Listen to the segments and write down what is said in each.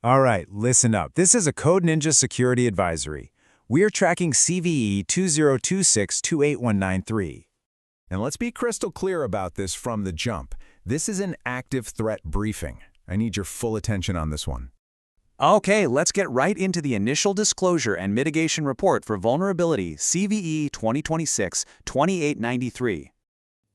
All right, listen up. This is a Code Ninja security advisory. We are tracking CVE 2026281993. And let's be crystal clear about this from the jump. This is an active threat briefing. I need your full attention on this one. Okay, let's get right into the initial disclosure and mitigation report for vulnerability CVE 2026-2893.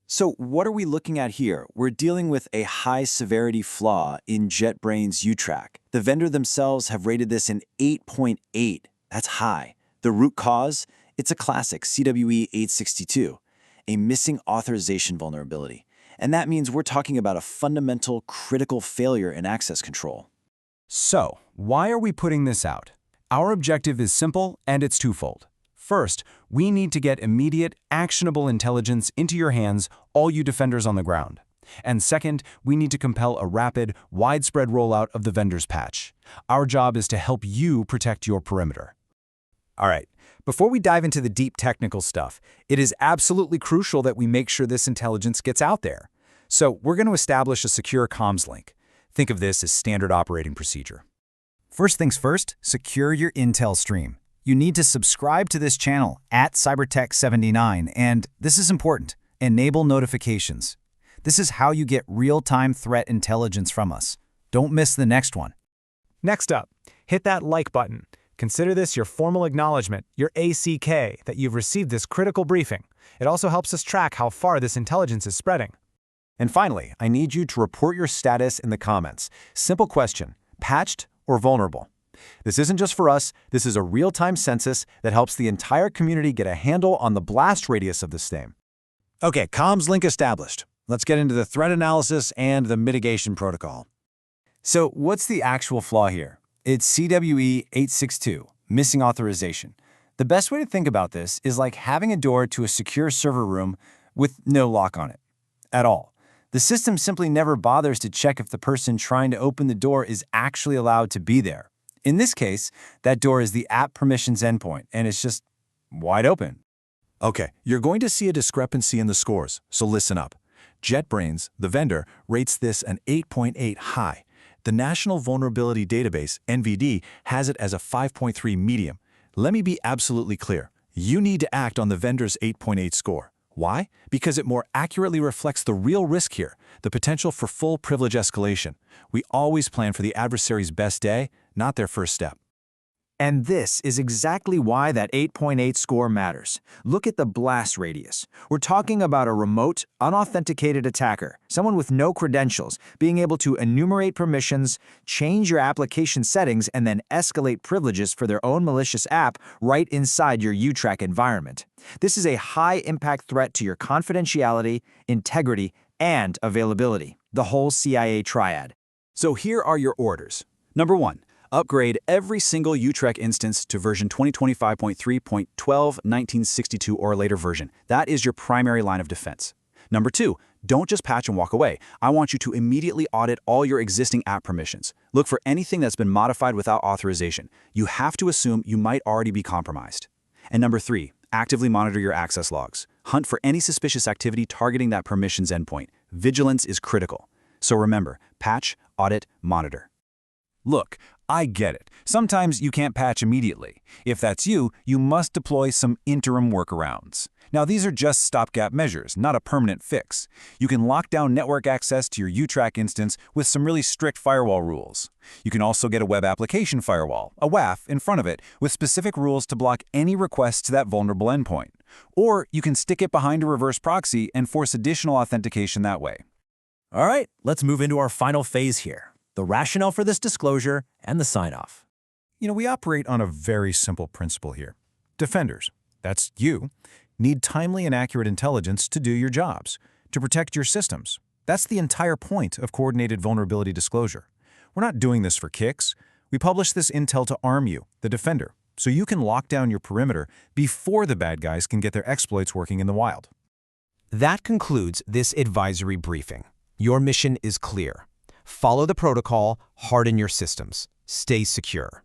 So what are we looking at here? We're dealing with a high-severity flaw in JetBrains YouTrack. The vendor themselves have rated this an 8.8. That's high. The root cause? It's a classic CWE 862, a missing authorization vulnerability. And that means we're talking about a fundamental, critical failure in access control. So, why are we putting this out? Our objective is simple, and it's twofold. First, we need to get immediate, actionable intelligence into your hands, all you defenders on the ground. And second, we need to compel a rapid, widespread rollout of the vendor's patch. Our job is to help you protect your perimeter. All right, before we dive into the deep technical stuff, it is absolutely crucial that we make sure this intelligence gets out there. So we're going to establish a secure comms link. Think of this as standard operating procedure. First things first, secure your intel stream. You need to subscribe to this channel at Cybertech79, and this is important, enable notifications. This is how you get real-time threat intelligence from us. Don't miss the next one. Next up, hit that like button. Consider this your formal acknowledgement, your ACK, that you've received this critical briefing. It also helps us track how far this intelligence is spreading. And finally, I need you to report your status in the comments. Simple question, patched or vulnerable? This isn't just for us, this is a real-time census that helps the entire community get a handle on the blast radius of this thing. Okay, comms link established. Let's get into the threat analysis and the mitigation protocol. So what's the actual flaw here? It's CWE 862, missing authorization. The best way to think about this is like having a door to a secure server room with no lock on it at all. The system simply never bothers to check if the person trying to open the door is actually allowed to be there. In this case, that door is the app permissions endpoint, and it's just wide open. Okay, you're going to see a discrepancy in the scores, so listen up. JetBrains, the vendor, rates this an 8.8 high. The National Vulnerability Database, NVD, has it as a 5.3 medium. Let me be absolutely clear. You need to act on the vendor's 8.8 score. Why? Because it more accurately reflects the real risk here, the potential for full privilege escalation. We always plan for the adversary's best day, not their first step. And this is exactly why that 8.8 score matters. Look at the blast radius. We're talking about a remote, unauthenticated attacker, someone with no credentials, being able to enumerate permissions, change your application settings, and then escalate privileges for their own malicious app right inside your YouTrack environment. This is a high-impact threat to your confidentiality, integrity, and availability, the whole CIA triad. So here are your orders. Number 1. Upgrade every single YouTrack instance to version 2025.3.12.1962 or later version. That is your primary line of defense. Number 2, don't just patch and walk away. I want you to immediately audit all your existing app permissions. Look for anything that's been modified without authorization. You have to assume you might already be compromised. And number 3, actively monitor your access logs. Hunt for any suspicious activity targeting that permissions endpoint. Vigilance is critical. So remember, patch, audit, monitor. Look, I get it. Sometimes you can't patch immediately. If that's you, you must deploy some interim workarounds. Now, these are just stopgap measures, not a permanent fix. You can lock down network access to your YouTrack instance with some really strict firewall rules. You can also get a web application firewall, a WAF, in front of it with specific rules to block any requests to that vulnerable endpoint. Or you can stick it behind a reverse proxy and force additional authentication that way. All right, let's move into our final phase here. The rationale for this disclosure, and the sign-off. We operate on a very simple principle here. Defenders, that's you, need timely and accurate intelligence to do your jobs, to protect your systems. That's the entire point of coordinated vulnerability disclosure. We're not doing this for kicks. We publish this intel to arm you, the defender, so you can lock down your perimeter before the bad guys can get their exploits working in the wild. That concludes this advisory briefing. Your mission is clear. Follow the protocol, harden your systems, stay secure.